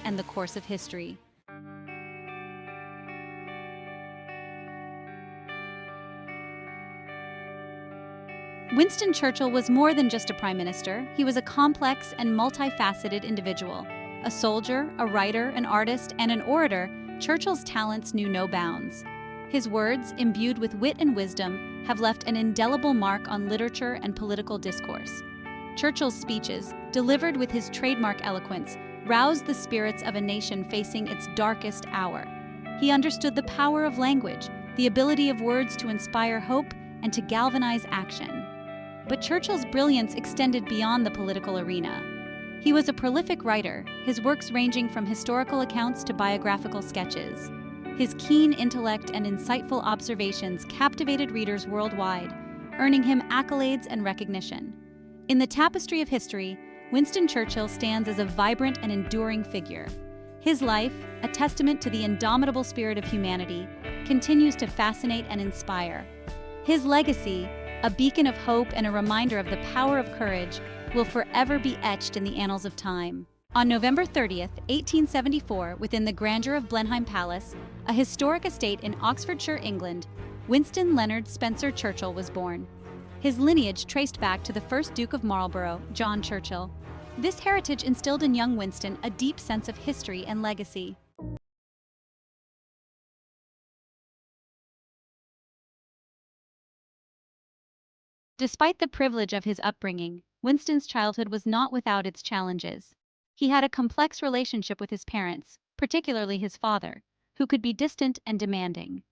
and the course of history. Winston Churchill was more than just a prime minister. He was a complex and multifaceted individual. A soldier, a writer, an artist, and an orator, Churchill's talents knew no bounds. His words, imbued with wit and wisdom, have left an indelible mark on literature and political discourse. Churchill's speeches, delivered with his trademark eloquence, roused the spirits of a nation facing its darkest hour. He understood the power of language, the ability of words to inspire hope and to galvanize action. But Churchill's brilliance extended beyond the political arena. He was a prolific writer, his works ranging from historical accounts to biographical sketches. His keen intellect and insightful observations captivated readers worldwide, earning him accolades and recognition. In the tapestry of history, Winston Churchill stands as a vibrant and enduring figure. His life, a testament to the indomitable spirit of humanity, continues to fascinate and inspire. His legacy, a beacon of hope and a reminder of the power of courage, will forever be etched in the annals of time. On November 30th, 1874, within the grandeur of Blenheim Palace, a historic estate in Oxfordshire, England, Winston Leonard Spencer Churchill was born. His lineage traced back to the first Duke of Marlborough, John Churchill. This heritage instilled in young Winston a deep sense of history and legacy. Despite the privilege of his upbringing, Winston's childhood was not without its challenges. He had a complex relationship with his parents, particularly his father, who could be distant and demanding.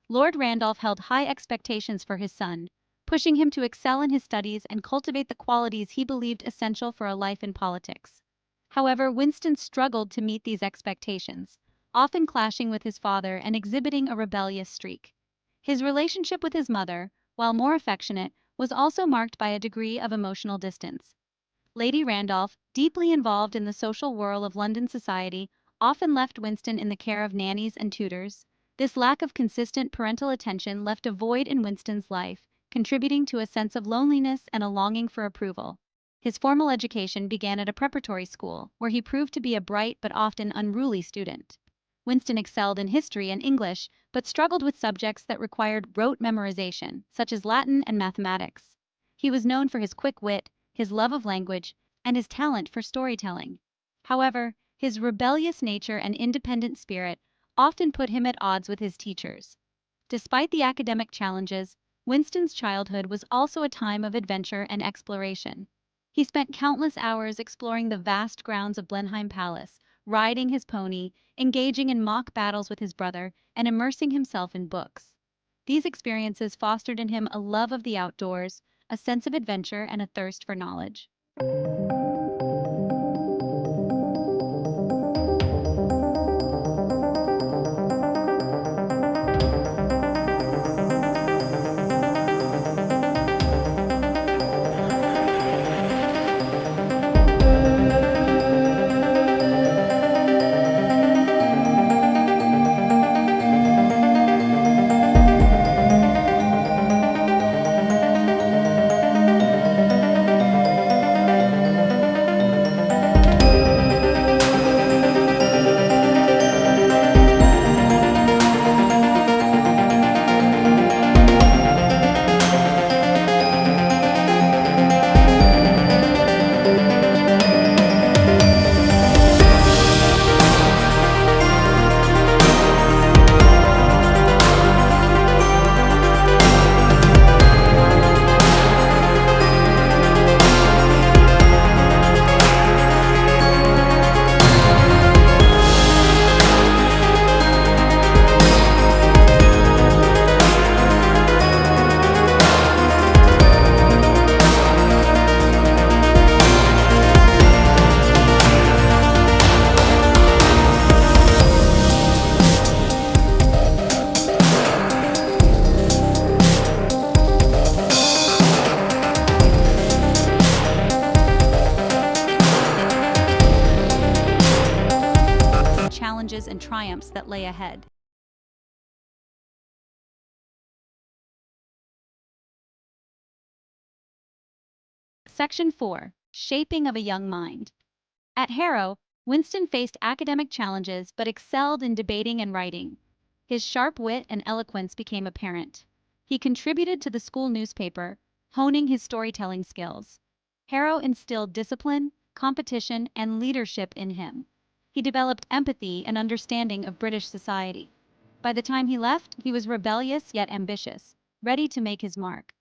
Lord Randolph held high expectations for his son, pushing him to excel in his studies and cultivate the qualities he believed essential for a life in politics. However, Winston struggled to meet these expectations, often clashing with his father and exhibiting a rebellious streak. His relationship with his mother, while more affectionate, was also marked by a degree of emotional distance. Lady Randolph, deeply involved in the social whirl of London society, often left Winston in the care of nannies and tutors. This lack of consistent parental attention left a void in Winston's life, contributing to a sense of loneliness and a longing for approval. His formal education began at a preparatory school, where he proved to be a bright but often unruly student. Winston excelled in history and English, but struggled with subjects that required rote memorization, such as Latin and mathematics. He was known for his quick wit, his love of language, and his talent for storytelling. However, his rebellious nature and independent spirit often put him at odds with his teachers. Despite the academic challenges, Winston's childhood was also a time of adventure and exploration. He spent countless hours exploring the vast grounds of Blenheim Palace, riding his pony, engaging in mock battles with his brother, and immersing himself in books. These experiences fostered in him a love of the outdoors, a sense of adventure, and a thirst for knowledge. Challenges and triumphs that lay ahead. Section 4. Shaping of a Young Mind. At Harrow, Winston faced academic challenges but excelled in debating and writing. His sharp wit and eloquence became apparent. He contributed to the school newspaper, honing his storytelling skills. Harrow instilled discipline, competition, and leadership in him. He developed empathy and understanding of British society. By the time he left, he was rebellious yet ambitious, ready to make his mark.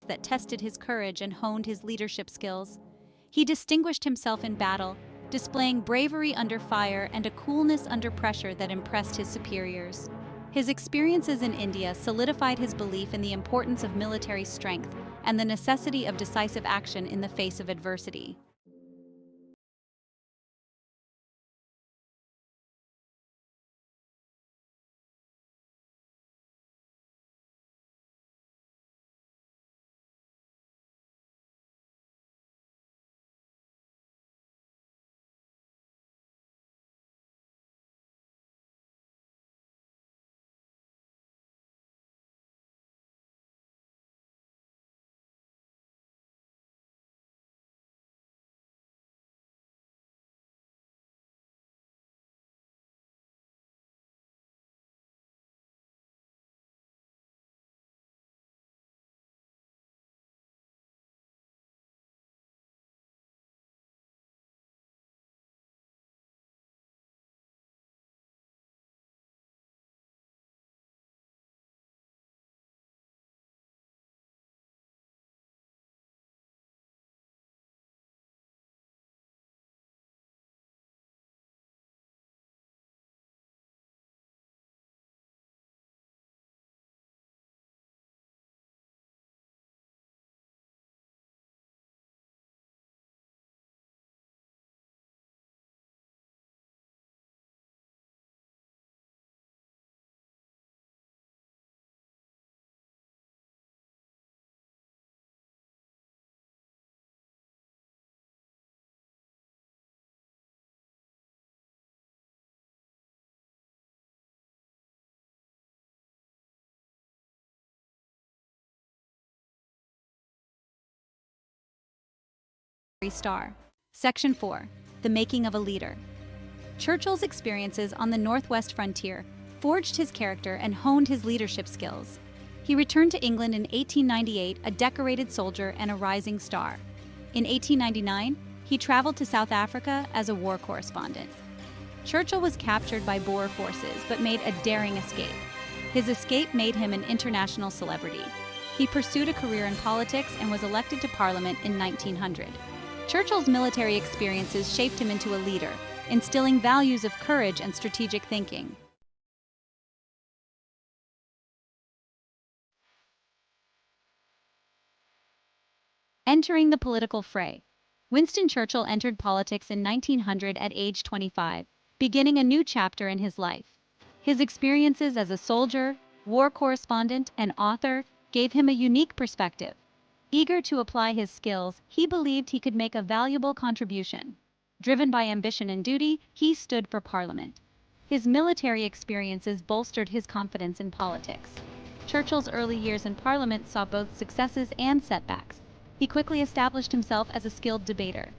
That tested his courage and honed his leadership skills. He distinguished himself in battle, displaying bravery under fire and a coolness under pressure that impressed his superiors. His experiences in India solidified his belief in the importance of military strength and the necessity of decisive action in the face of adversity. Star. Section 4. The Making of a Leader. Churchill's experiences on the Northwest frontier forged his character and honed his leadership skills. He returned to England in 1898 a decorated soldier and a rising star. In 1899, he traveled to South Africa as a war correspondent. Churchill was captured by Boer forces but made a daring escape. His escape made him an international celebrity. He pursued a career in politics and was elected to Parliament in 1900. Churchill's military experiences shaped him into a leader, instilling values of courage and strategic thinking. Entering the political fray. Winston Churchill entered politics in 1900 at age 25, beginning a new chapter in his life. His experiences as a soldier, war correspondent, and author gave him a unique perspective. Eager to apply his skills, he believed he could make a valuable contribution. Driven by ambition and duty, he stood for Parliament. His military experiences bolstered his confidence in politics. Churchill's early years in Parliament saw both successes and setbacks. He quickly established himself as a skilled debater.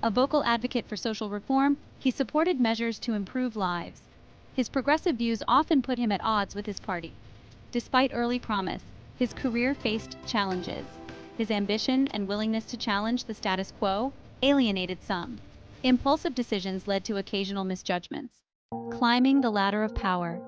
A vocal advocate for social reform, he supported measures to improve lives. His progressive views often put him at odds with his party. Despite early promise, his career faced challenges. His ambition and willingness to challenge the status quo alienated some. Impulsive decisions led to occasional misjudgments. Climbing the ladder of power.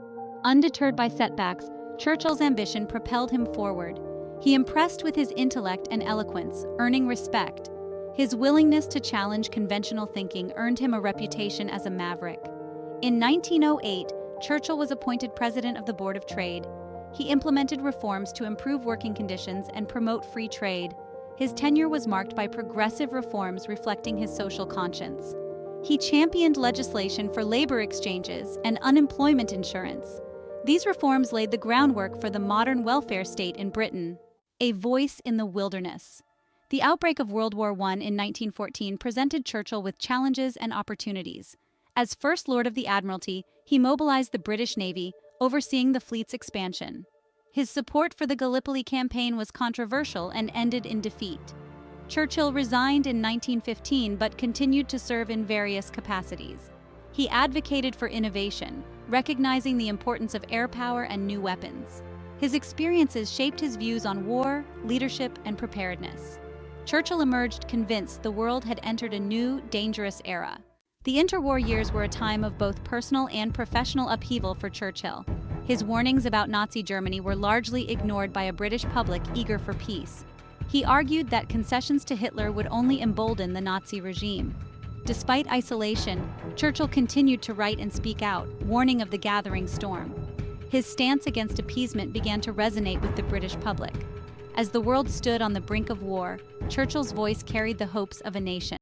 Undeterred by setbacks, Churchill's ambition propelled him forward. He impressed with his intellect and eloquence, earning respect. His willingness to challenge conventional thinking earned him a reputation as a maverick. In 1908, Churchill was appointed president of the Board of Trade. He implemented reforms to improve working conditions and promote free trade. His tenure was marked by progressive reforms reflecting his social conscience. He championed legislation for labor exchanges and unemployment insurance. These reforms laid the groundwork for the modern welfare state in Britain. A voice in the wilderness. The outbreak of World War I in 1914 presented Churchill with challenges and opportunities. As First Lord of the Admiralty, he mobilized the British Navy, overseeing the fleet's expansion. His support for the Gallipoli campaign was controversial and ended in defeat. Churchill resigned in 1915 but continued to serve in various capacities. He advocated for innovation, recognizing the importance of air power and new weapons. His experiences shaped his views on war, leadership, and preparedness. Churchill emerged convinced the world had entered a new, dangerous era. The interwar years were a time of both personal and professional upheaval for Churchill. His warnings about Nazi Germany were largely ignored by a British public eager for peace. He argued that concessions to Hitler would only embolden the Nazi regime. Despite isolation, Churchill continued to write and speak out, warning of the gathering storm. His stance against appeasement began to resonate with the British public. As the world stood on the brink of war, Churchill's voice carried the hopes of a nation.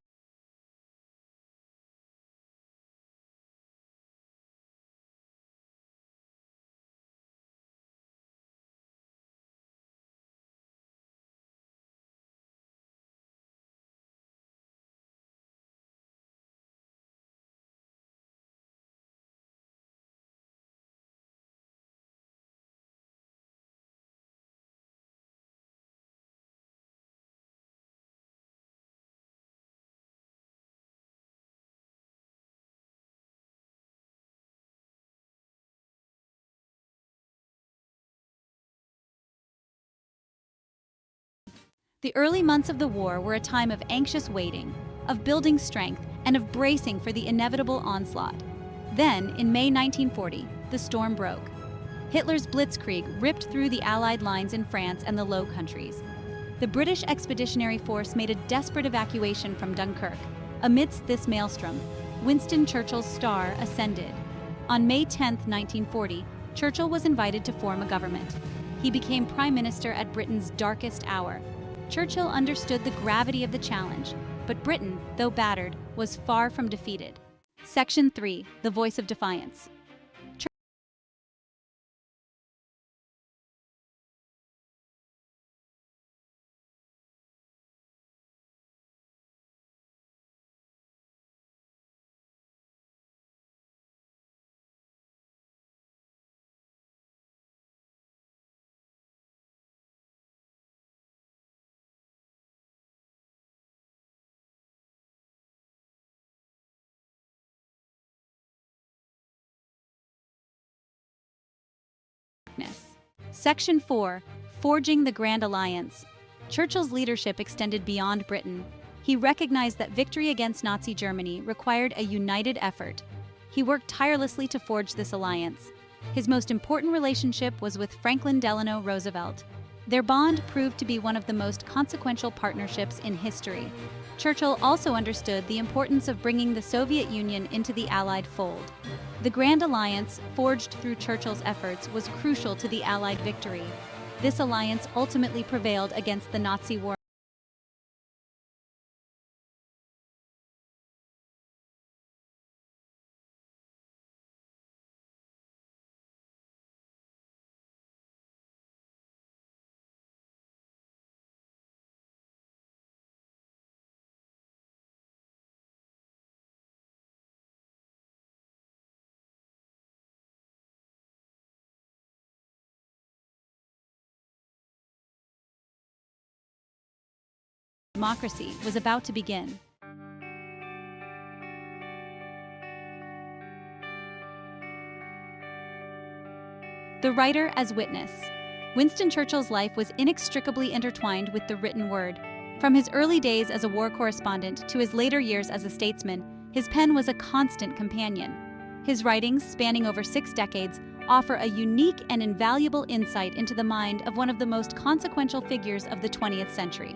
The early months of the war were a time of anxious waiting, of building strength, and of bracing for the inevitable onslaught. Then, in May 1940, the storm broke. Hitler's blitzkrieg ripped through the Allied lines in France and the Low Countries. The British Expeditionary Force made a desperate evacuation from Dunkirk. Amidst this maelstrom, Winston Churchill's star ascended. On May 10, 1940, Churchill was invited to form a government. He became Prime Minister at Britain's darkest hour. Churchill understood the gravity of the challenge, but Britain, though battered, was far from defeated. Section 3. The Voice of Defiance. Section 4. Forging the Grand Alliance. Churchill's leadership extended beyond Britain. He recognized that victory against Nazi Germany required a united effort. He worked tirelessly to forge this alliance. His most important relationship was with Franklin Delano Roosevelt. Their bond proved to be one of the most consequential partnerships in history. Churchill also understood the importance of bringing the Soviet Union into the Allied fold. The Grand Alliance, forged through Churchill's efforts, was crucial to the Allied victory. This alliance ultimately prevailed against the Nazi war. Democracy was about to begin. The writer as witness. Winston Churchill's life was inextricably intertwined with the written word. From his early days as a war correspondent to his later years as a statesman, his pen was a constant companion. His writings, spanning over 6 decades, offer a unique and invaluable insight into the mind of one of the most consequential figures of the 20th century.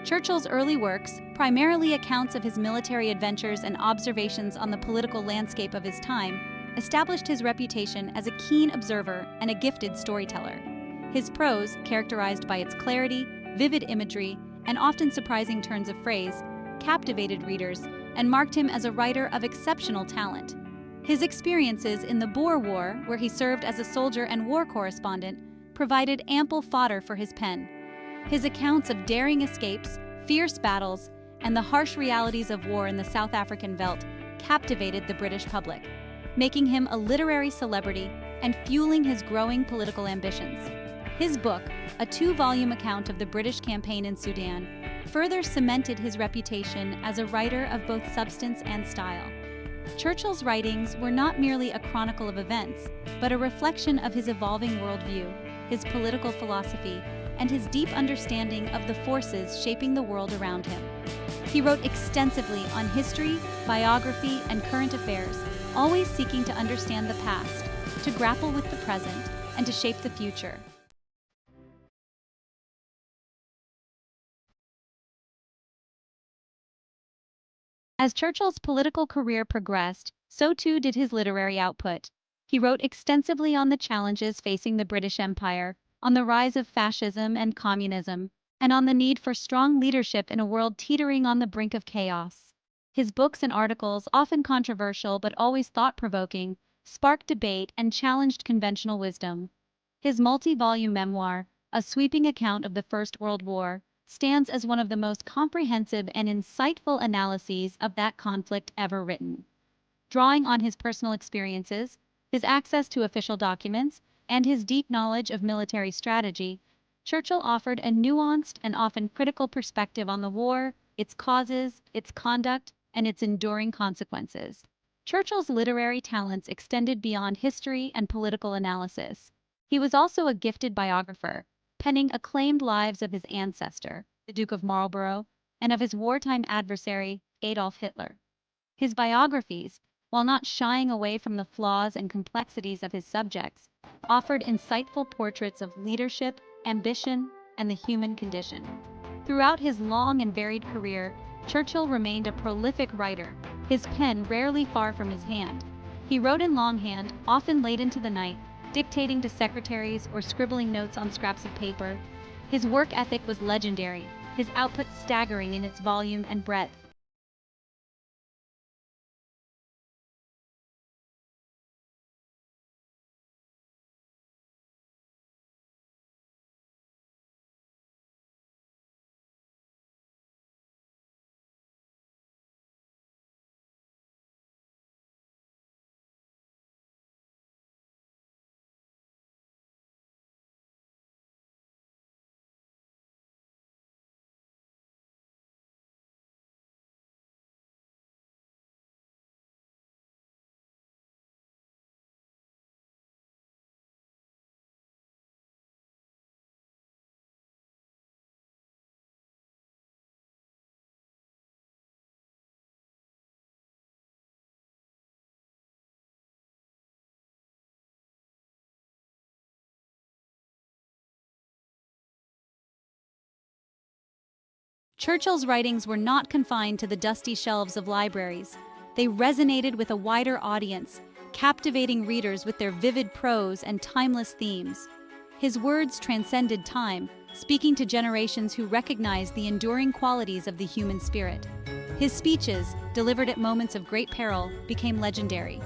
Churchill's early works, primarily accounts of his military adventures and observations on the political landscape of his time, established his reputation as a keen observer and a gifted storyteller. His prose, characterized by its clarity, vivid imagery, and often surprising turns of phrase, captivated readers and marked him as a writer of exceptional talent. His experiences in the Boer War, where he served as a soldier and war correspondent, provided ample fodder for his pen. His accounts of daring escapes, fierce battles, and the harsh realities of war in the South African veldt captivated the British public, making him a literary celebrity and fueling his growing political ambitions. His book, a 2-volume account of the British campaign in Sudan, further cemented his reputation as a writer of both substance and style. Churchill's writings were not merely a chronicle of events, but a reflection of his evolving worldview, his political philosophy, and his deep understanding of the forces shaping the world around him. He wrote extensively on history, biography, and current affairs, always seeking to understand the past, to grapple with the present, and to shape the future. As Churchill's political career progressed, so too did his literary output. He wrote extensively on the challenges facing the British Empire, on the rise of fascism and communism, and on the need for strong leadership in a world teetering on the brink of chaos. His books and articles, often controversial but always thought-provoking, sparked debate and challenged conventional wisdom. His multi-volume memoir, a sweeping account of the First World War, stands as one of the most comprehensive and insightful analyses of that conflict ever written. Drawing on his personal experiences, his access to official documents, and his deep knowledge of military strategy, Churchill offered a nuanced and often critical perspective on the war, its causes, its conduct, and its enduring consequences. Churchill's literary talents extended beyond history and political analysis. He was also a gifted biographer, penning acclaimed lives of his ancestor, the Duke of Marlborough, and of his wartime adversary, Adolf Hitler. His biographies, while not shying away from the flaws and complexities of his subjects, offered insightful portraits of leadership, ambition, and the human condition. Throughout his long and varied career, Churchill remained a prolific writer, his pen rarely far from his hand. He wrote in longhand, often late into the night, dictating to secretaries or scribbling notes on scraps of paper. His work ethic was legendary, his output staggering in its volume and breadth. Churchill's writings were not confined to the dusty shelves of libraries. They resonated with a wider audience, captivating readers with their vivid prose and timeless themes. His words transcended time, speaking to generations who recognized the enduring qualities of the human spirit. His speeches, delivered at moments of great peril, became legendary.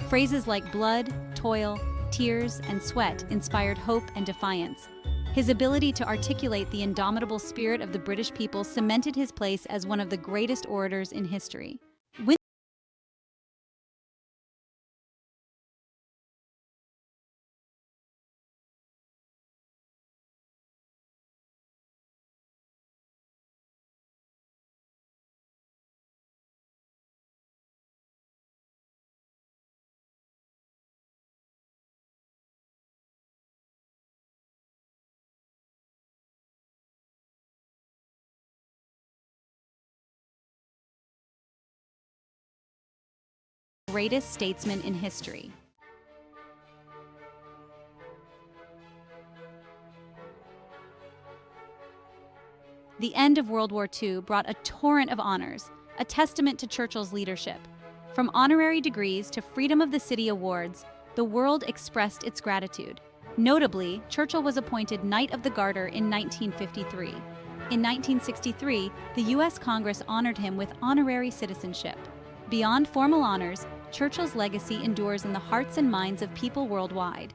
Phrases like blood, toil, tears, and sweat inspired hope and defiance. His ability to articulate the indomitable spirit of the British people cemented his place as one of the greatest orators in history. Greatest statesman in history. The end of World War II brought a torrent of honors, a testament to Churchill's leadership. From honorary degrees to Freedom of the City awards, the world expressed its gratitude. Notably, Churchill was appointed Knight of the Garter in 1953. In 1963, the U.S. Congress honored him with honorary citizenship. Beyond formal honors, Churchill's legacy endures in the hearts and minds of people worldwide.